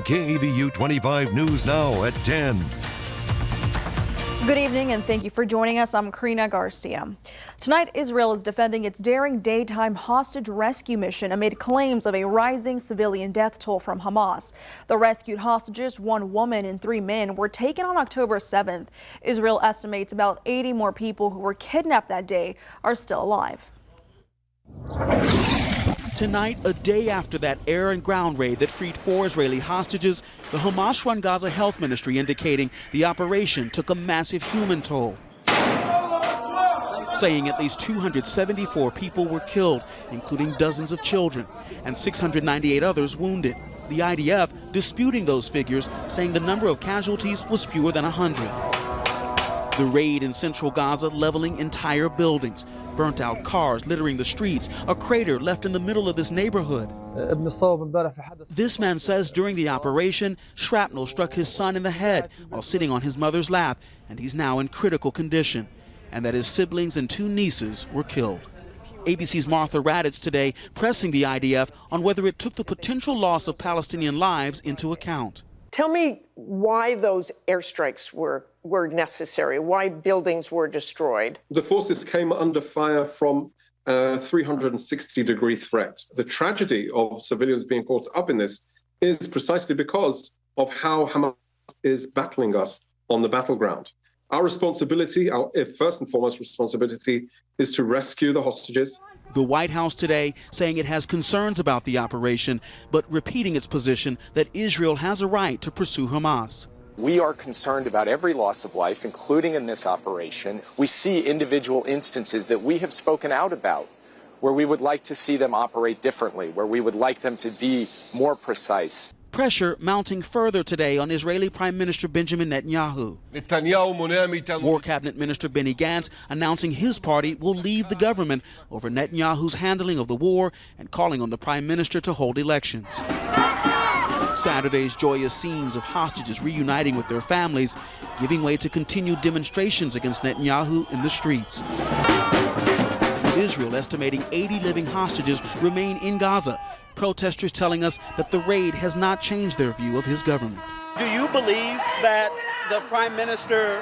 KAVU 25 News Now at 10. Good evening and thank you for joining us. I'm Karina Garcia. Tonight, Israel is defending its daring daytime hostage rescue mission amid claims of a rising civilian death toll from Hamas. The rescued hostages, one woman and 3 men, were taken on October 7th. Israel estimates about 80 more people who were kidnapped that day are still alive. Tonight, a day after that air and ground raid that freed 4 Israeli hostages, the Hamas-run Gaza Health Ministry indicating the operation took a massive human toll, saying at least 274 people were killed, including dozens of children, and 698 others wounded. The IDF disputing those figures, saying the number of casualties was fewer than 100. The raid in central Gaza leveling entire buildings, burnt out cars littering the streets, a crater left in the middle of this neighborhood. This man says during the operation, shrapnel struck his son in the head while sitting on his mother's lap, and he's now in critical condition, and that his siblings and 2 nieces were killed. ABC's Martha Raddatz today pressing the IDF on whether it took the potential loss of Palestinian lives into account. Tell me why those airstrikes were necessary, why buildings were destroyed. The forces came under fire from a 360-degree threat. The tragedy of civilians being caught up in this is precisely because of how Hamas is battling us on the battleground. Our responsibility, our first and foremost responsibility, is to rescue the hostages. The White House today saying it has concerns about the operation, but repeating its position that Israel has a right to pursue Hamas. We are concerned about every loss of life, including in this operation. We see individual instances that we have spoken out about, where we would like to see them operate differently, where we would like them to be more precise. Pressure mounting further today on Israeli Prime Minister Benjamin Netanyahu. War Cabinet Minister Benny Gantz announcing his party will leave the government over Netanyahu's handling of the war and calling on the Prime Minister to hold elections. Saturday's joyous scenes of hostages reuniting with their families giving way to continued demonstrations against Netanyahu in the streets. With Israel estimating 80 living hostages remain in Gaza, protesters telling us that the raid has not changed their view of his government. Do you believe that the Prime Minister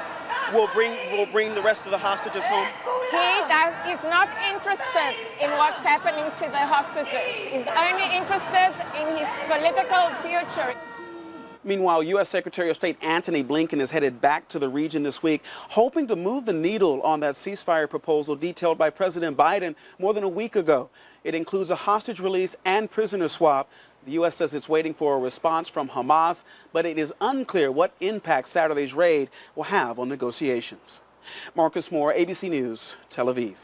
will bring the rest of the hostages home? He is not interested in what's happening to the hostages. He's only interested in his political future. Meanwhile, U.S. Secretary of State Antony Blinken is headed back to the region this week, hoping to move the needle on that ceasefire proposal detailed by President Biden more than a week ago. It includes a hostage release and prisoner swap. The U.S. says it's waiting for a response from Hamas, but it is unclear what impact Saturday's raid will have on negotiations. Marcus Moore, ABC News, Tel Aviv.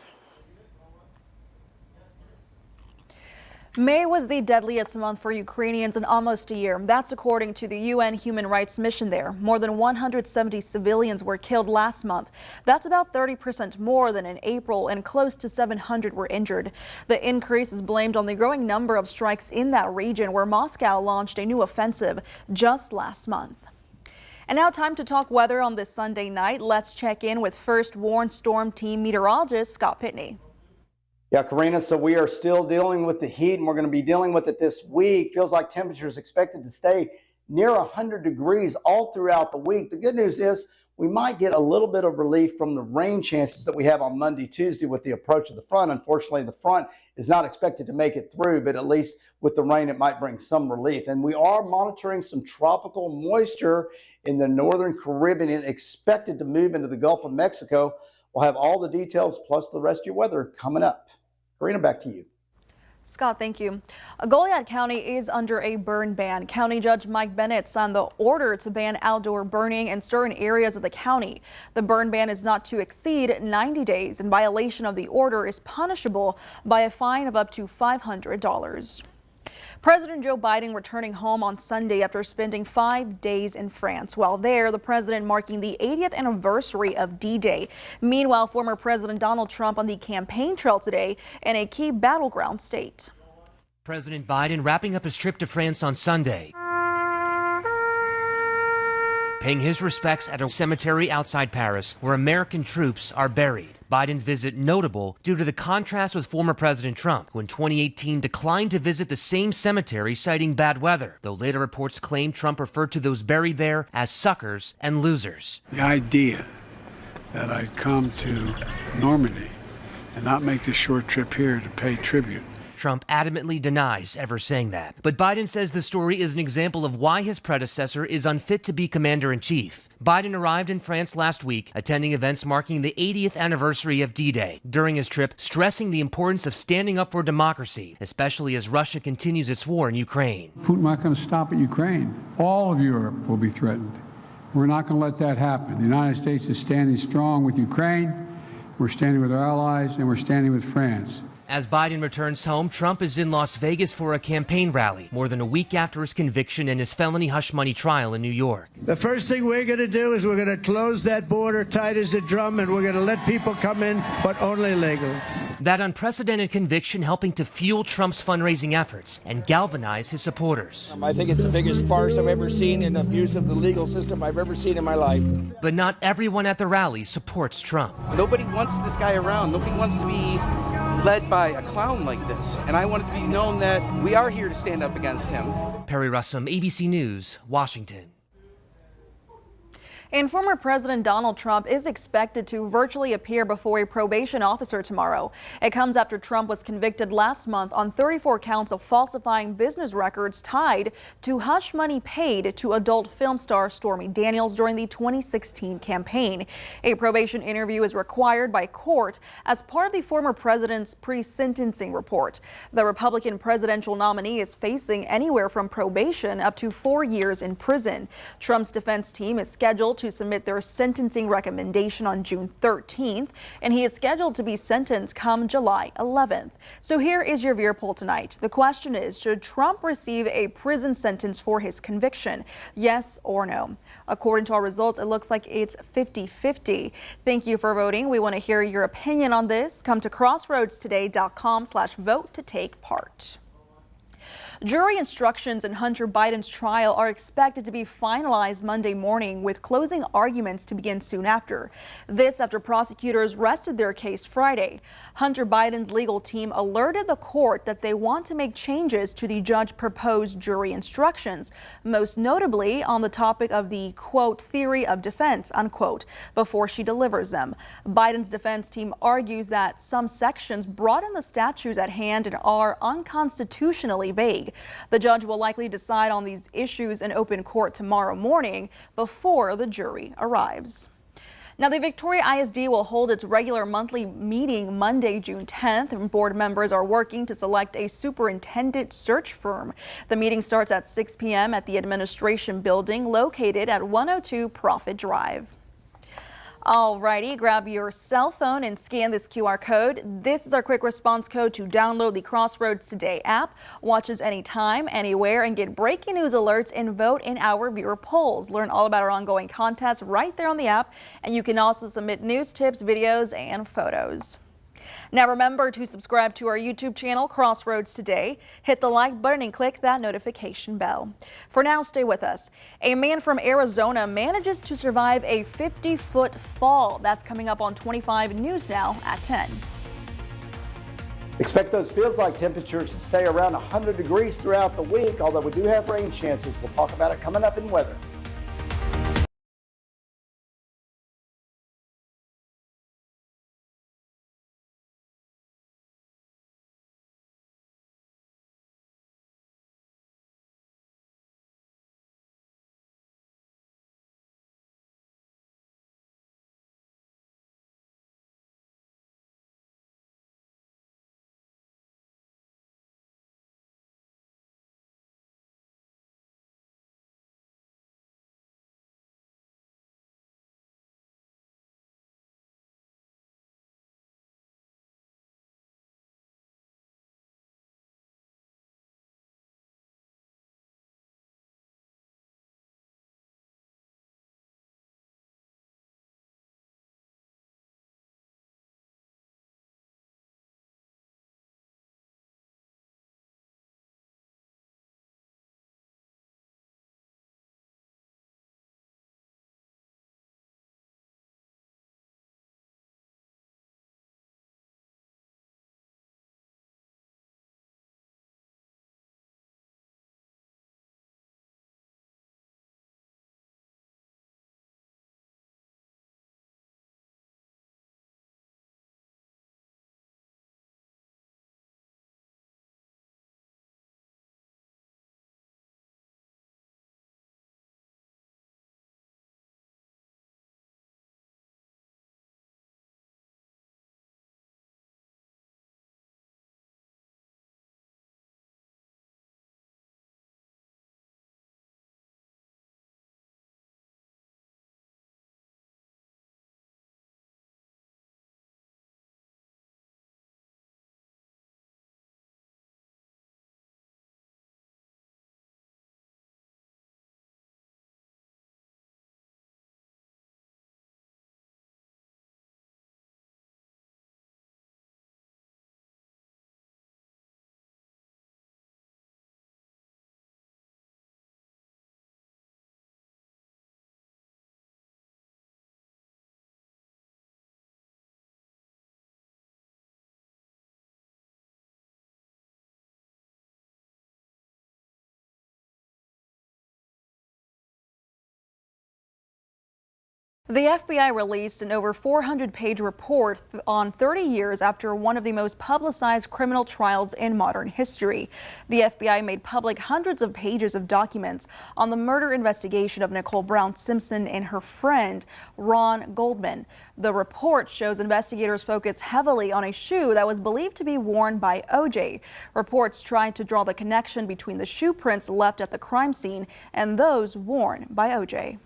May was the deadliest month for Ukrainians in almost a year. That's according to the UN Human Rights Mission there. More than 170 civilians were killed last month. That's about 30% more than in April, and close to 700 were injured. The increase is blamed on the growing number of strikes in that region, where Moscow launched a new offensive just last month. And now time to talk weather on this Sunday night. Let's check in with First Warn Storm Team meteorologist Scott Pitney. Yeah, Karina, so we are still dealing with the heat, and we're going to be dealing with it this week. Feels like temperatures expected to stay near 100 degrees all throughout the week. The good news is we might get a little bit of relief from the rain chances that we have on Monday, Tuesday with the approach of the front. Unfortunately, the front is not expected to make it through, but at least with the rain, it might bring some relief. And we are monitoring some tropical moisture in the northern Caribbean and expected to move into the Gulf of Mexico. We'll have all the details plus the rest of your weather coming up. Karina, back to you. Scott, thank you. Goliad County is under a burn ban. County Judge Mike Bennett signed the order to ban outdoor burning in certain areas of the county. The burn ban is not to exceed 90 days, and violation of the order is punishable by a fine of up to $500. President Joe Biden returning home on Sunday after spending 5 days in France. While there, the president marking the 80th anniversary of D-Day. Meanwhile, former President Donald Trump on the campaign trail today in a key battleground state. President Biden wrapping up his trip to France on Sunday. paying his respects at a cemetery outside Paris where American troops are buried. Biden's visit notable due to the contrast with former President Trump, who in 2018 declined to visit the same cemetery citing bad weather, though later reports claim Trump referred to those buried there as suckers and losers. The idea that I'd come to Normandy and not make this short trip here to pay tribute. Trump adamantly denies ever saying that. But Biden says the story is an example of why his predecessor is unfit to be commander-in-chief. Biden arrived in France last week, attending events marking the 80th anniversary of D-Day. During his trip, stressing the importance of standing up for democracy, especially as Russia continues its war in Ukraine. Putin not going to stop at Ukraine. All of Europe will be threatened. We're not going to let that happen. The United States is standing strong with Ukraine. We're standing with our allies, and we're standing with France. As Biden returns home, Trump is in Las Vegas for a campaign rally, more than a week after his conviction in his felony hush money trial in New York. The first thing we're going to do is we're going to close that border tight as a drum, and we're going to let people come in, but only legally. That unprecedented conviction helping to fuel Trump's fundraising efforts and galvanize his supporters. I think it's the biggest farce I've ever seen and abuse of the legal system I've ever seen in my life. But not everyone at the rally supports Trump. Nobody wants this guy around. Nobody wants to be led by a clown like this. And I want it to be known that we are here to stand up against him. Perry Russum, ABC News, Washington. And former President Donald Trump is expected to virtually appear before a probation officer tomorrow. It comes after Trump was convicted last month on 34 counts of falsifying business records tied to hush money paid to adult film star Stormy Daniels during the 2016 campaign. A probation interview is required by court as part of the former president's pre-sentencing report. The Republican presidential nominee is facing anywhere from probation up to 4 years in prison. Trump's defense team is scheduled to submit their sentencing recommendation on June 13th, and he is scheduled to be sentenced come July 11th. So here is your viewer poll tonight. The question is, should Trump receive a prison sentence for his conviction? Yes or no? According to our results, it looks like it's 50-50. Thank you for voting. We want to hear your opinion on this. Come to crossroadstoday.com/vote to take part. Jury instructions in Hunter Biden's trial are expected to be finalized Monday morning, with closing arguments to begin soon after. This after prosecutors rested their case Friday. Hunter Biden's legal team alerted the court that they want to make changes to the judge's proposed jury instructions, most notably on the topic of the, quote, theory of defense, unquote, before she delivers them. Biden's defense team argues that some sections broaden the statutes at hand and are unconstitutionally vague. The judge will likely decide on these issues in open court tomorrow morning before the jury arrives. Now, the Victoria ISD will hold its regular monthly meeting Monday, June 10th, and board members are working to select a superintendent search firm. The meeting starts at 6 p.m. at the administration building located at 102 Profit Drive. Alrighty, grab your cell phone and scan this QR code. This is our quick response code to download the Crossroads Today app. Watch us anytime, anywhere, and get breaking news alerts and vote in our viewer polls. Learn all about our ongoing contests right there on the app, and you can also submit news, tips, videos, and photos. Now remember to subscribe to our YouTube channel, Crossroads Today. Hit the like button and click that notification bell. For now, stay with us. A man from Arizona manages to survive a 50-foot fall. That's coming up on 25 News Now at 10. Expect those feels-like temperatures to stay around 100 degrees throughout the week, although we do have rain chances. We'll talk about it coming up in weather. The FBI released an over 400-page report on 30 years after one of the most publicized criminal trials in modern history. The FBI made public hundreds of pages of documents on the murder investigation of Nicole Brown Simpson and her friend, Ron Goldman. The report shows investigators focus heavily on a shoe that was believed to be worn by O.J. Reports tried to draw the connection between the shoe prints left at the crime scene and those worn by O.J.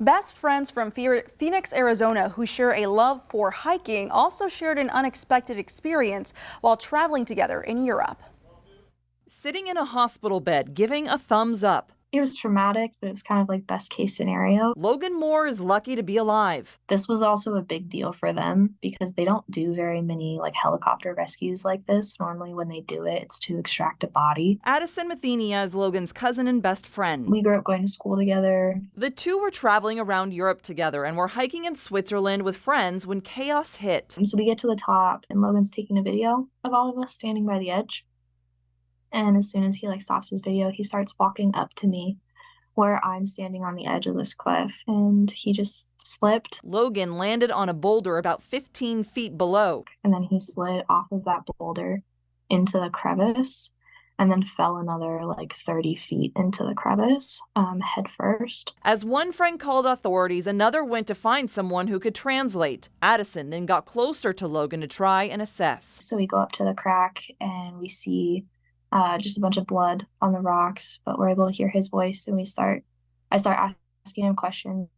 Best friends from Phoenix, Arizona, who share a love for hiking, also shared an unexpected experience while traveling together in Europe. Sitting in a hospital bed, giving a thumbs up. It was traumatic, but it was kind of like best case scenario. Logan Moore is lucky to be alive. This was also a big deal for them because they don't do very many helicopter rescues like this. Normally when they do it, it's to extract a body. Addison Mathenia is Logan's cousin and best friend. We grew up going to school together. The two were traveling around Europe together and were hiking in Switzerland with friends when chaos hit. So we get to the top and Logan's taking a video of all of us standing by the edge. And as soon as he stops his video, he starts walking up to me where I'm standing on the edge of this cliff, and he just slipped. Logan landed on a boulder about 15 feet below. And then he slid off of that boulder into the crevice and then fell another 30 feet into the crevice, head first. As one friend called authorities, another went to find someone who could translate. Addison then got closer to Logan to try and assess. So we go up to the crack and we see just a bunch of blood on the rocks, but we're able to hear his voice, and I start asking him questions,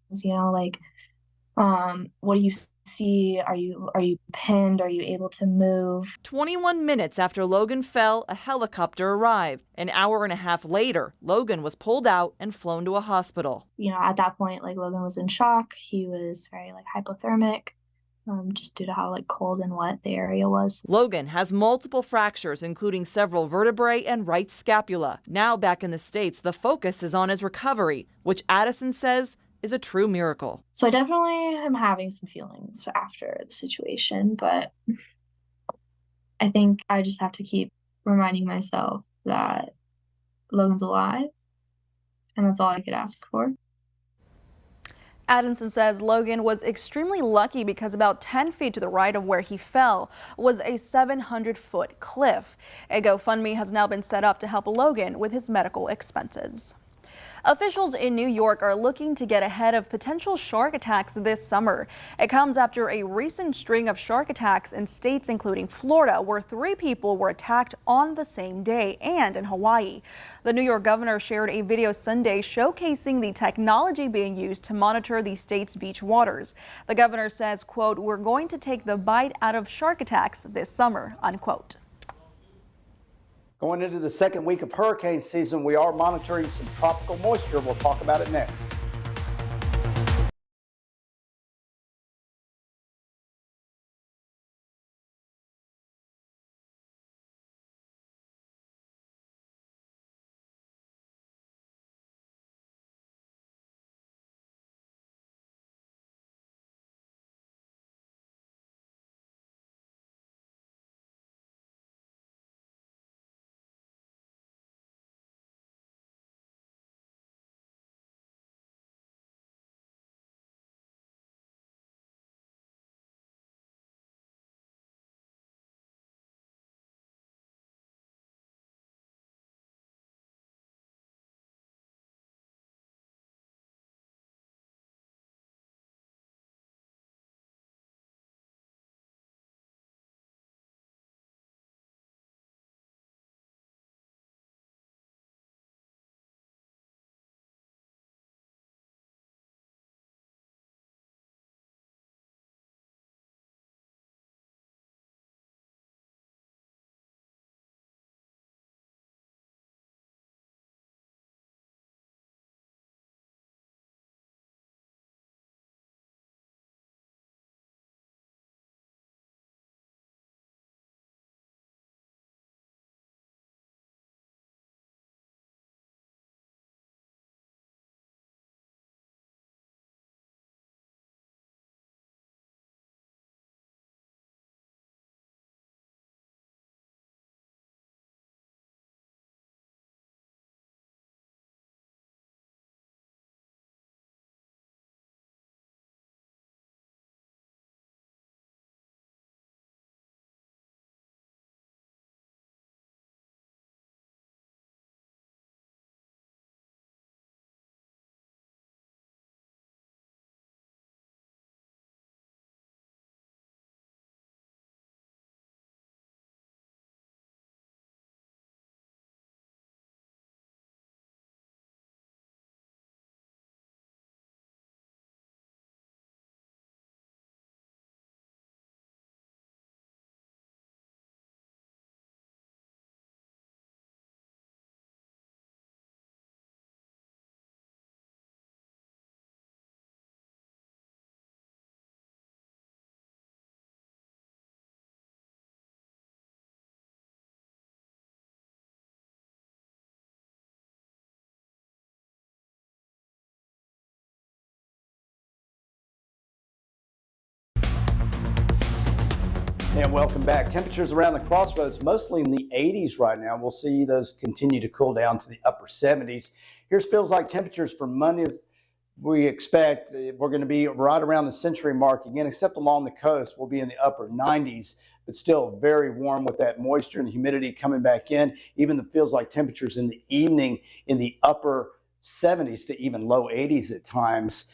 what do you see? Are you pinned? Are you able to move? 21 minutes after Logan fell, a helicopter arrived. An hour and a half later, Logan was pulled out and flown to a hospital. At that point, Logan was in shock. He was very hypothermic. Just due to how cold and wet the area was. Logan has multiple fractures, including several vertebrae and right scapula. Now back in the States, the focus is on his recovery, which Addison says is a true miracle. So I definitely am having some feelings after the situation, but I think I just have to keep reminding myself that Logan's alive, and that's all I could ask for. Addison says Logan was extremely lucky because about 10 feet to the right of where he fell was a 700-foot cliff. A GoFundMe has now been set up to help Logan with his medical expenses. Officials in New York are looking to get ahead of potential shark attacks this summer. It comes after a recent string of shark attacks in states including Florida, where 3 people were attacked on the same day, and in Hawaii. The New York governor shared a video Sunday showcasing the technology being used to monitor the state's beach waters. The governor says, quote, "We're going to take the bite out of shark attacks this summer," unquote. Going into the second week of hurricane season, we are monitoring some tropical moisture. We'll talk about it next. And welcome back. Temperatures around the crossroads mostly in the 80s right now. We'll see those continue to cool down to the upper 70s. Here's feels like temperatures for Monday. We expect we're going to be right around the century mark again, except along the coast. We'll be in the upper 90s, but still very warm with that moisture and humidity coming back in. Even the feels like temperatures in the evening in the upper 70s to even low 80s at times.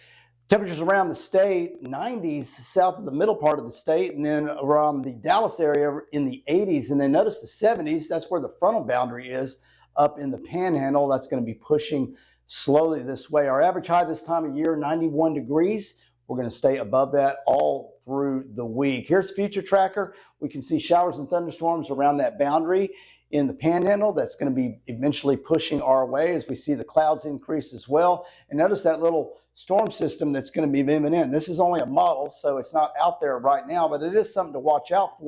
Temperatures around the state, 90s south of the middle part of the state, and then around the Dallas area in the 80s. And then notice the 70s, that's where the frontal boundary is up in the panhandle. That's going to be pushing slowly this way. Our average high this time of year, 91 degrees. We're going to stay above that all through the week. Here's Future Tracker. We can see showers and thunderstorms around that boundary in the panhandle. That's going to be eventually pushing our way as we see the clouds increase as well. And notice that little storm system that's going to be moving in. This is only a model, so it's not out there right now, but it is something to watch out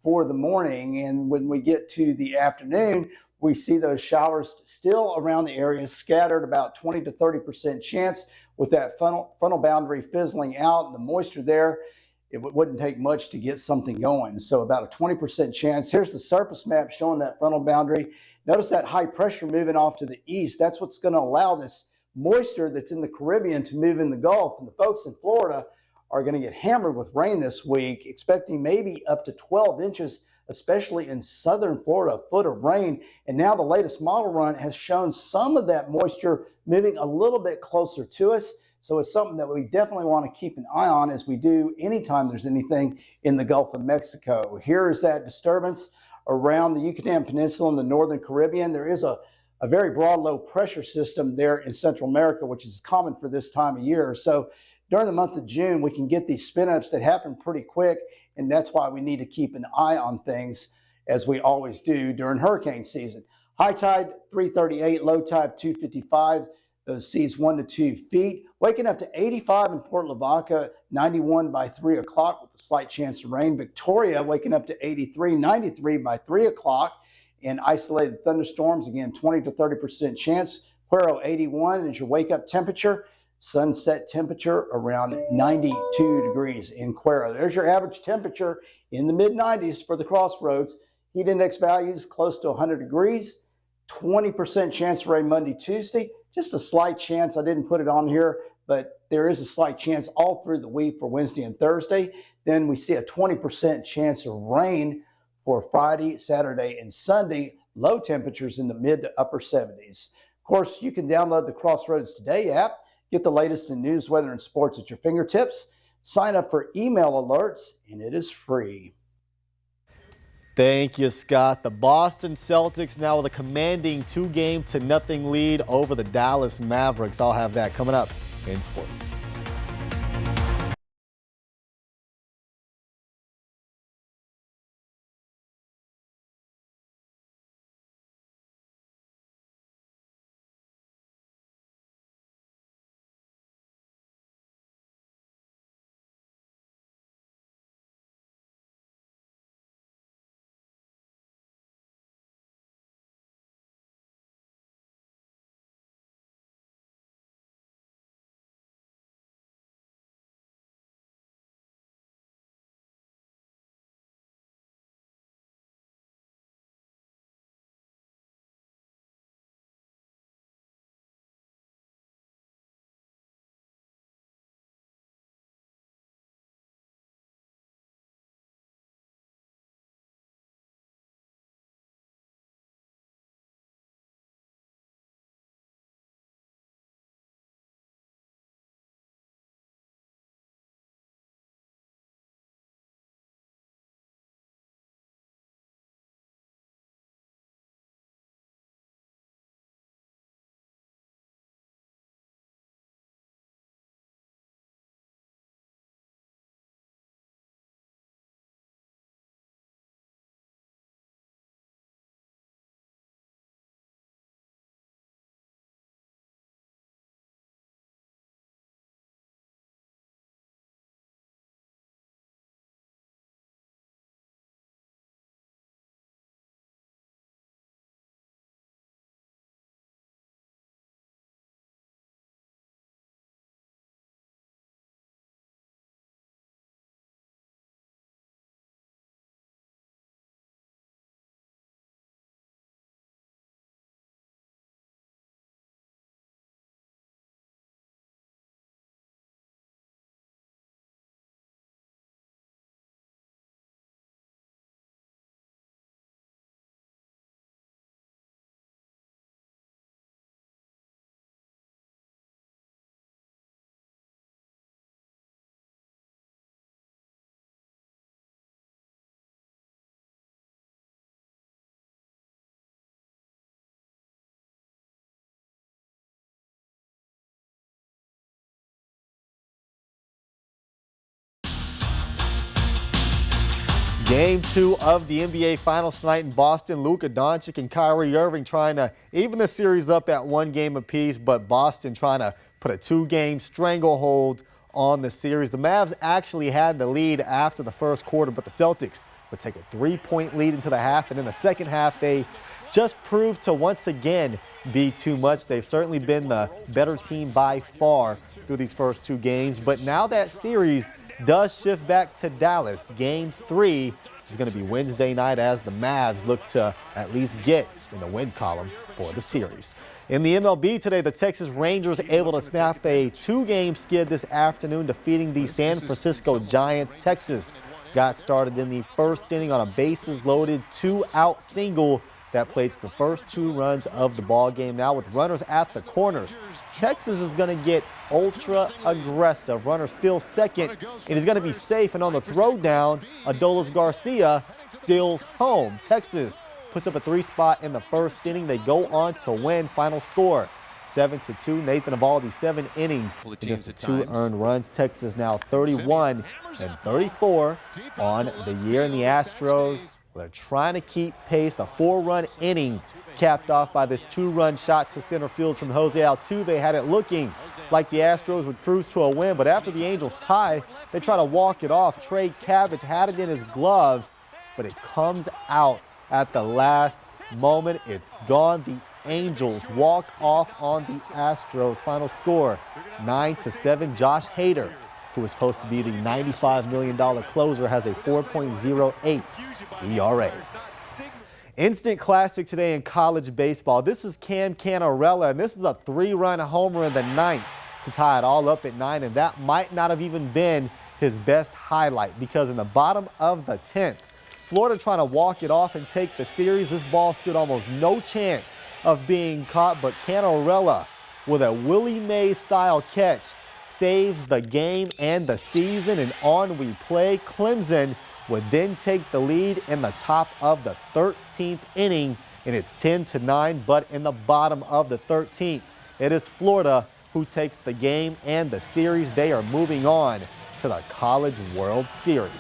for the morning. And when we get to the afternoon, we see those showers still around the area, scattered about 20 to 30% chance with that frontal boundary fizzling out and the moisture there. It wouldn't take much to get something going. So about a 20% chance. Here's the surface map showing that frontal boundary. Notice that high pressure moving off to the east. That's what's going to allow this moisture that's in the Caribbean to move in the Gulf. And the folks in Florida are going to get hammered with rain this week, expecting maybe up to 12 inches, especially in southern Florida, a foot of rain. And now the latest model run has shown some of that moisture moving a little bit closer to us. So it's something that we definitely want to keep an eye on, as we do anytime there's anything in the Gulf of Mexico. Here is that disturbance around the Yucatan Peninsula in the northern Caribbean. There is a very broad low pressure system there in Central America, which is common for this time of year. So during the month of June, we can get these spin ups that happen pretty quick. And that's why we need to keep an eye on things, as we always do during hurricane season. High tide 338, low tide 255. Those seas 1 to 2 feet. Waking up to 85 in Port Lavaca, 91 by 3 o'clock with a slight chance of rain. Victoria waking up to 83, 93 by 3 o'clock. And isolated thunderstorms, again, 20 to 30% chance. Cuero 81 is your wake-up temperature. Sunset temperature around 92 degrees in Cuero. There's your average temperature in the mid-90s for the crossroads. Heat index values close to 100 degrees. 20% chance of rain Monday, Tuesday. Just a slight chance. I didn't put it on here, but there is a slight chance all through the week for Wednesday and Thursday. Then we see a 20% chance of rain for Friday, Saturday, and Sunday. Low temperatures in the mid to upper 70s. Of course, you can download the Crossroads Today app, get the latest in news, weather, and sports at your fingertips. Sign up for email alerts, and it is free. Thank you, Scott. The Boston Celtics now with a commanding 2-0 lead over the Dallas Mavericks. I'll have that coming up in sports. Game 2 of the NBA Finals tonight in Boston. Luka Doncic and Kyrie Irving trying to even the series up at 1 game apiece, but Boston trying to put a 2-game stranglehold on the series. The Mavs actually had the lead after the first quarter, but the Celtics would take a 3-point lead into the half, and in the second half, they just proved to once again be too much. They've certainly been the better team by far through these first 2 games, but now that series does shift back to Dallas. Game 3 is going to be Wednesday night as the Mavs look to at least get in the win column for the series. In the MLB today, the Texas Rangers able to snap a 2-game skid this afternoon, defeating the San Francisco Giants. Texas got started in the first inning on a bases-loaded 2-out single that plates the first 2 runs of the ball game. Now with runners at the corners, Texas is going to get ultra aggressive. Runner still second. It is going to be safe, and on the throw down, Adolis Garcia steals home. Texas puts up a 3-spot in the first inning. They go on to win. Final score 7-2. Nathan Eovaldi, 7 innings, just 2 earned runs. Texas now 31-34 on the year, and the Astros, they're trying to keep pace. A 4-run inning capped off by this 2-run shot to center field from Jose Altuve. Had it looking like the Astros would cruise to a win, but after the Angels tie, they try to walk it off. Trey Cabbage had it in his glove, but it comes out at the last moment. It's gone. The Angels walk off on the Astros. Final score 9-7. Josh Hader, who was supposed to be the $95 million closer, has a 4.08 ERA. Instant classic today in college baseball. This is Cam Cannarella, and this is a 3-run homer in the 9th to tie it all up at 9, and that might not have even been his best highlight, because in the bottom of the 10th, Florida trying to walk it off and take the series. This ball stood almost no chance of being caught, but Cannarella, with a Willie Mays style catch, saves the game and the season, and on we play. Clemson would then take the lead in the top of the 13th inning, and it's 10-9, but in the bottom of the 13th, it is Florida who takes the game and the series. They are moving on to the College World Series.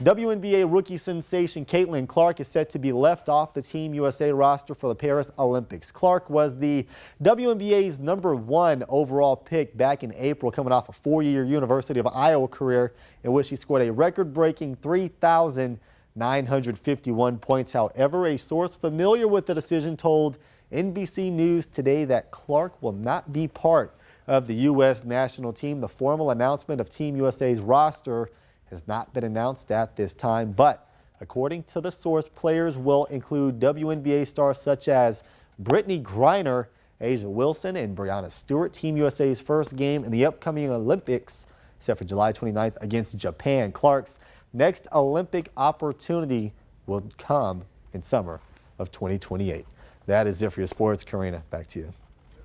WNBA rookie sensation Caitlin Clark is set to be left off the Team USA roster for the Paris Olympics. Clark was the WNBA's #1 overall pick back in April, coming off a 4-year University of Iowa career in which she scored a record-breaking 3,951 points. However, a source familiar with the decision told NBC News today that Clark will not be part of the U.S. national team. The formal announcement of Team USA's roster has not been announced at this time, but according to the source, players will include WNBA stars such as Brittany Griner, Asia Wilson, and Brianna Stewart. Team USA's first game in the upcoming Olympics set for July 29th against Japan. Clark's next Olympic opportunity will come in summer of 2028. That is it for your sports. Karina, back to you.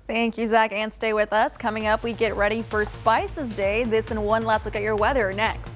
Thank you, Zach, and stay with us. Coming up, we get ready for Spices Day. This and one last look at your weather next.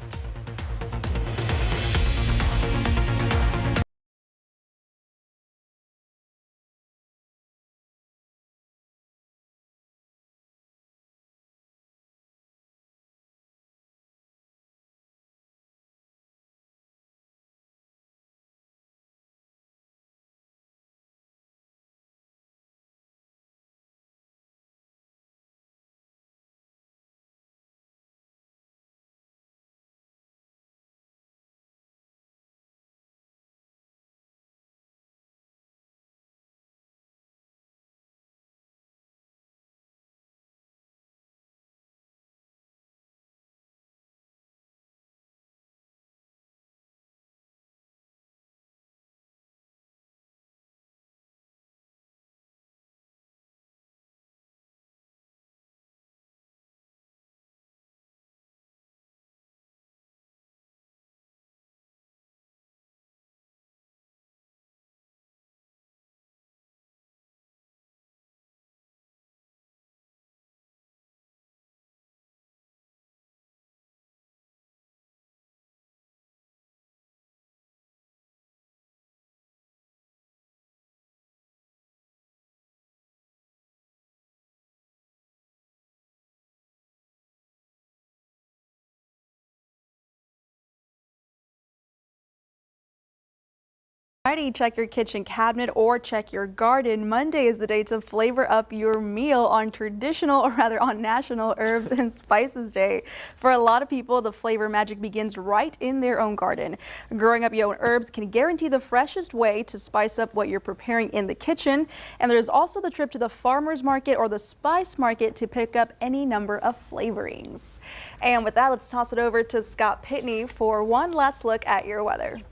Alrighty, check your kitchen cabinet or check your garden. Monday is the day to flavor up your meal on on National Herbs and Spices Day. For a lot of people, the flavor magic begins right in their own garden. Growing up your own herbs can guarantee the freshest way to spice up what you're preparing in the kitchen. And there's also the trip to the farmer's market or the spice market to pick up any number of flavorings. And with that, let's toss it over to Scott Pitney for one last look at your weather.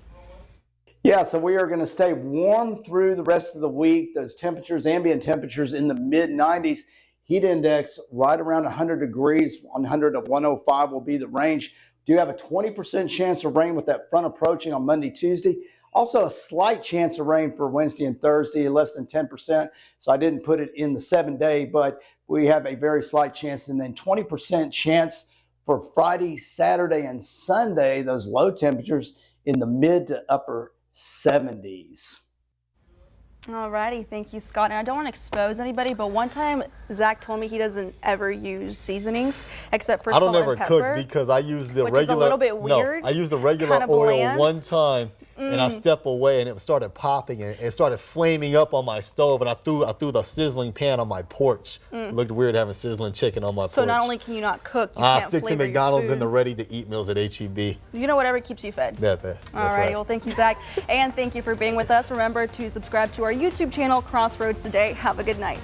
Yeah, so we are going to stay warm through the rest of the week. Those temperatures, ambient temperatures in the mid-90s. Heat index right around 100 degrees, 100 to 105 will be the range. Do have a 20% chance of rain with that front approaching on Monday, Tuesday. Also a slight chance of rain for Wednesday and Thursday, less than 10%. So I didn't put it in the 7-day, but we have a very slight chance. And then 20% chance for Friday, Saturday, and Sunday, those low temperatures in the mid to upper 70s. Alrighty, thank you, Scott. And I don't want to expose anybody, but one time Zach told me he doesn't ever use seasonings except for salt and pepper. I don't ever cook because I use the which regular. Is a little bit weird. No, I use the regular oil bland. One time, and I step away, and it started popping, and it started flaming up on my stove, and I threw the sizzling pan on my porch. It looked weird having sizzling chicken on my porch. So not only can you not cook, you I can't stick to flavor McDonald's your and the ready-to-eat meals at HEB. You know, whatever keeps you fed. That's Alrighty, right. well, thank you, Zach, and thank you for being with us. Remember to subscribe to our YouTube channel, Crossroads Today. Have a good night.